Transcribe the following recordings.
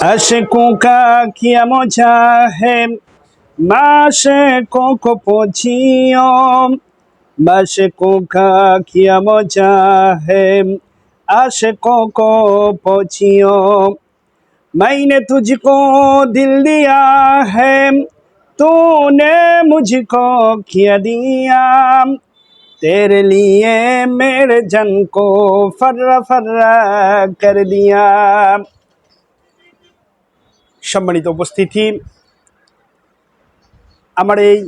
आशिकों का किया मौजा है माशिकों को पूछियो माशिकों का किया मौजा है आशिकों को पूछियो मैंने तुझको दिल दिया है तूने मुझको किया दिया तेरे लिए मेरे जन को फर्रा फर्रा कर दिया। সম্মানিত উপস্থিতি, আমার এই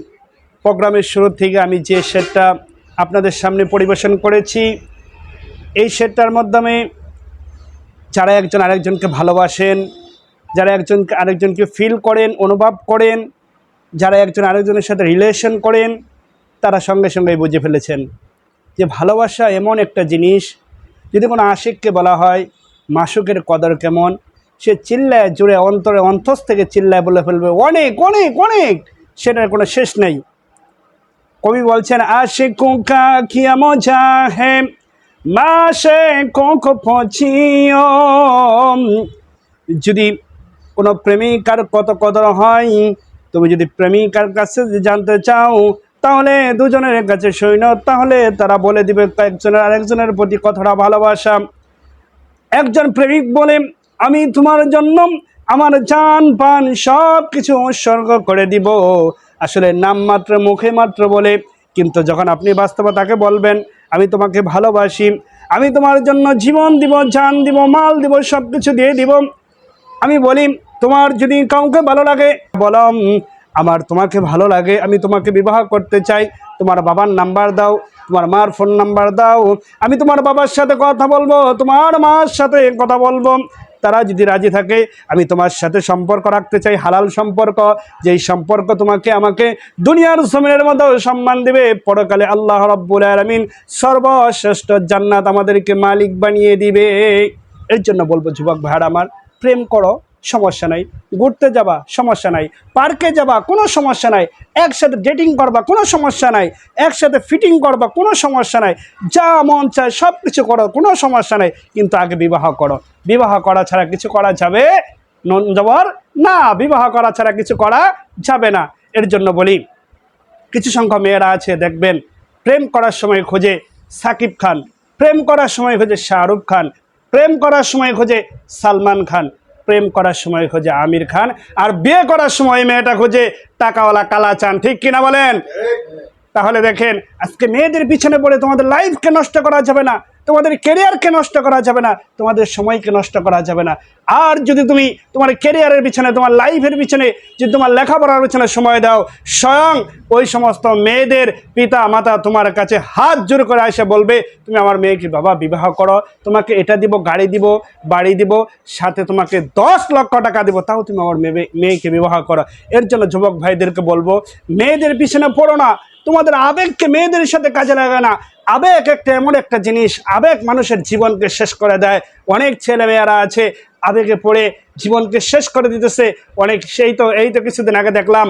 প্রোগ্রামের শুরু থেকে আমি যে শেরটা আপনাদের সামনে পরিবেশন করেছি, এই শেরটার মাধ্যমে যারা একজন আরেকজনকে ভালোবাসেন, যারা একজন আরেকজনকে ফিল করেন, অনুভব করেন, যারা একজন আরেকজনের সাথে রিলেশন করেন, তারা সঙ্গে সঙ্গেই বুঝে ফেলেছেন যে ভালোবাসা এমন একটা জিনিস, যদি কোনো আশিককে বলা হয় মাশুকের কদর কেমন, সে চিল্লায় জুড়ে অন্তরে অন্তস থেকে চিল্লায় বলে ফেলবে অনেক অনেক অনেক, সেটার কোনো শেষ নেই। কবি বলছেন আশিকোं का किया मौजा है माशिकों को पूछियो। যদি কোনো প্রেমিকার কত কদর হয়, তুমি যদি প্রেমিকার কাছে জানতে চাও তাহলে দুজনের কাছে সৈন্য, তাহলে তারা বলে দিবে একজনের আরেকজনের প্রতি কতটা ভালোবাসা। একজন প্রেমিক বলে আমি তোমার জন্য আমার জান পান সব কিছু উৎসর্গ করে দিব, আসলে নাম মাত্র মুখে মাত্র বলে, কিন্তু যখন আপনি বাস্তবে তাকে বলবেন আমি তোমাকে ভালোবাসি, আমি তোমার জন্য জীবন দিব, জান দিব, মাল দিব, সব কিছু দিয়ে দিব। আমি বলি তোমার যদি কাউকে ভালো লাগে বলো আমার তোমাকে ভালো লাগে, আমি তোমাকে বিবাহ করতে চাই, তোমার বাবার নাম্বার দাও, তোমার মার ফোন নাম্বার দাও, আমি তোমার বাবার সাথে কথা বলবো, তোমার মার সাথে কথা বলবো। তারা যদি রাজি থাকে আমি তোমার সাথে সম্পর্ক রাখতে চাই, হালাল সম্পর্ক, যেই সম্পর্ক তোমাকে আমাকে দুনিয়ার জমিনের মধ্যে সম্মান দেবে, পরকালে আল্লাহ রাব্বুল আলামিন সর্বশ্রেষ্ঠ জান্নাত আমাদেরকে মালিক বানিয়ে দিবে। এর জন্য বলবো যুবক ভাইরা আমার, প্রেম করো, সমস্যা নাই, ঘুরতে যাবা সমস্যা নাই, পার্কে যাবা কোনো সমস্যা নাই, একসাথে ডেটিং করবা কোনো সমস্যা নাই, একসাথে ফিটিং করবা কোনো সমস্যা নাই, যা মন চায় সব কিছু করো কোনো সমস্যা নাই, কিন্তু আগে বিবাহ করো। বিবাহ করা ছাড়া কিছু করা যাবে না, বিবাহ করা ছাড়া কিছু করা যাবে না। এর জন্য বলি কিছু সংখ্যক মেয়েরা আছে দেখবেন প্রেম করার সময় খোঁজে সাকিব খান, প্রেম করার সময় খোঁজে শাহরুখ খান, প্রেম করার সময় খোঁজে সালমান খান, প্রেম করার সময় খোঁজে আমির খান, আর বিয়ে করার সময় মেয়েটা খোঁজে টাকাওয়ালা কালাচান। ঠিক কিনা বলেন? তাহলে দেখেন আজকে মেয়েদের পিছনে পড়ে তোমাদের লাইফকে নষ্ট করা যাবে না, তোমাদের ক্যারিয়ারকে নষ্ট করা যাবে না, তোমাদের সময়কে নষ্ট করা যাবে না। আর যদি তুমি তোমার ক্যারিয়ারের পিছনে, তোমার লাইফের পিছনে, যদি তোমার লেখাপড়ার পিছনে সময় দাও, স্বয়ং ওই সমস্ত মেয়েদের পিতা মাতা তোমার কাছে হাত জোর করে এসে বলবে তুমি আমার মেয়েকে বাবা বিবাহ করো, তোমাকে এটা দিব, গাড়ি দিব, বাড়ি দিব, সাথে তোমাকে 10 লক্ষ টাকা দিব, তাও তুমি আমার মেয়েকে বিবাহ করো। এর জন্য যুবক ভাইদেরকে বলবো মেয়েদের পিছনে পড়ো না, তোমাদের আবেগকে মেয়েদের সাথে কাজে লাগায় না। আবেগ একটা এমন একটা জিনিস, আবেগ মানুষের জীবনকে শেষ করে দেয়। অনেক ছেলে মেয়েরা আছে আবেগে পড়ে জীবনকে শেষ করে দিতেছে অনেক। এই তো কিছুদিন আগে দেখলাম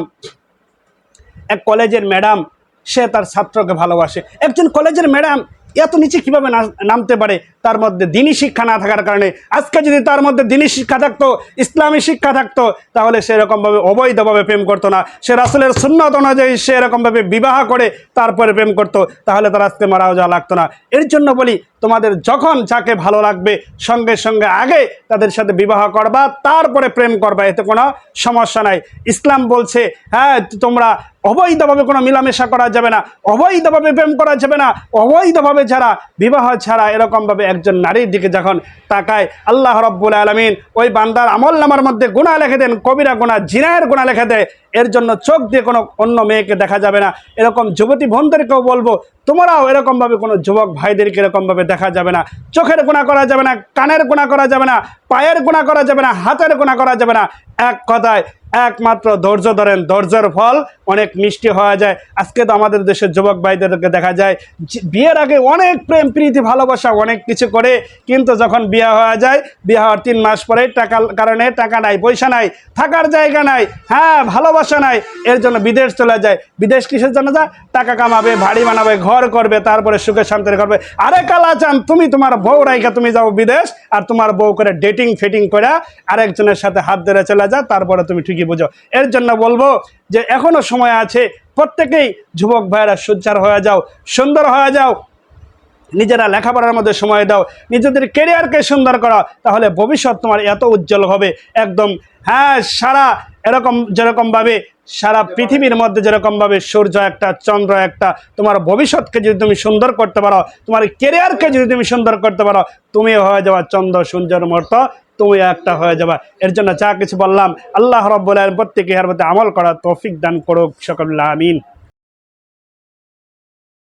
এক কলেজের ম্যাডাম, সে তার ছাত্রকে ভালোবাসে। একজন কলেজের ম্যাডাম এত নিচে কীভাবে নামতে পারে? তার মধ্যে দিনী শিক্ষা না থাকার কারণে। আজকে যদি তার মধ্যে দিনী শিক্ষা থাকতো, ইসলামী শিক্ষা থাকতো, তাহলে সে এরকমভাবে অবৈধভাবে প্রেম করতো না। সে রাসূলের সুন্নাত অনুযায়ী সে এরকমভাবে বিবাহ করে তারপরে প্রেম করতো, তাহলে তার আজকে মারাও যাওয়া লাগতো না। এর জন্য বলি তোমাদের যখন যাকে ভালো লাগবে সঙ্গে সঙ্গে আগে তাদের সাথে বিবাহ করবা, তারপরে প্রেম করবা, এতে কোনো সমস্যা নাই। ইসলাম বলছে হ্যাঁ তোমরা অবৈধভাবে কোনো মিলামেশা করা যাবে না, অবৈধভাবে প্রেম করা যাবে না। অবৈধভাবে যারা বিবাহ ছাড়া এরকমভাবে একজন নারীর দিকে যখন তাকায়, আল্লাহ রাব্বুল আলামিন ওই বান্দার আমলনামার মধ্যে গুনাহ লিখে দেন, কবিরা গুনাহ, জিনার গুনাহ লিখে দেয়। এর জন্য চোখ দিয়ে কোনো অন্য মেয়েকে দেখা যাবে না। এরকম যুবতী বোনদেরকেও বলবো তোমরাও এরকমভাবে কোনো যুবক ভাইদেরকে এরকমভাবে দেখা যাবে না। চোখের গুনাহ করা যাবে না, কানের গুনাহ করা যাবে না, পায়ের গুনাহ করা যাবে না, হাতের গুনাহ করা যাবে না। এক কথায় একমাত্র ধৈর্য ধরেন, ধৈর্যের ফল অনেক মিষ্টি হওয়া যায়। আজকে তো আমাদের দেশের যুবক ভাইদেরকে দেখা যায় বিয়ের আগে অনেক প্রেম প্রীতি ভালোবাসা অনেক কিছু করে, কিন্তু যখন বিয়ে হয়ে যায়, বিয়ে হওয়ার 3 মাস পরে টাকার কারণে টাকা নাই, পয়সা নাই, থাকার জায়গা নাই, হ্যাঁ ভালোবাসা নাই, এর জন্য বিদেশ চলে যায়। বিদেশ কিসের জন্য যায়? টাকা কামাবে, বাড়ি বানাবে, ঘর ঘর করবে, তারপরে সুখে শান্তিতে করবে। আরে কালাচান, তুমি তোমার বউ রাইখা তুমি যাও বিদেশ, আর তোমার বউ করে ডেটিং ফিটিং করে আরেকজনের সাথে হাত ধরে চলে যা, তারপরে তুমি ঠিকই বুঝো। এর জন্য বলবো যে এখনো সময় আছে, প্রত্যেকেই যুবক ভাইয়েরা সোচ্চার হয়ে যাও, সুন্দর হয়ে যাও, নিজেরা লেখাপড়ার মধ্যে সময় দাও, নিজেদের ক্যারিয়ারকে সুন্দর করো, তাহলে ভবিষ্যৎ তোমার এত উজ্জ্বল হবে একদম। হ্যাঁ, সারা এরকম যেরকমভাবে সারা পৃথিবীর মধ্যে যেরকমভাবে সূর্য একটা, চন্দ্র একটা, তোমার ভবিষ্যৎকে যদি তুমি সুন্দর করতে পারো, তোমার ক্যারিয়ারকে যদি তুমি সুন্দর করতে পারো, তুমি হয়ে যাওয়া চন্দ্র সূর্যের মতো, তুমি একটা হয়ে যাবা। এর জন্য যা কিছু বললাম, আল্লাহ রাব্বুল আলামিন প্রত্যেকে এর মধ্যে আমল করার তৌফিক দান করুক, সকল আমিন।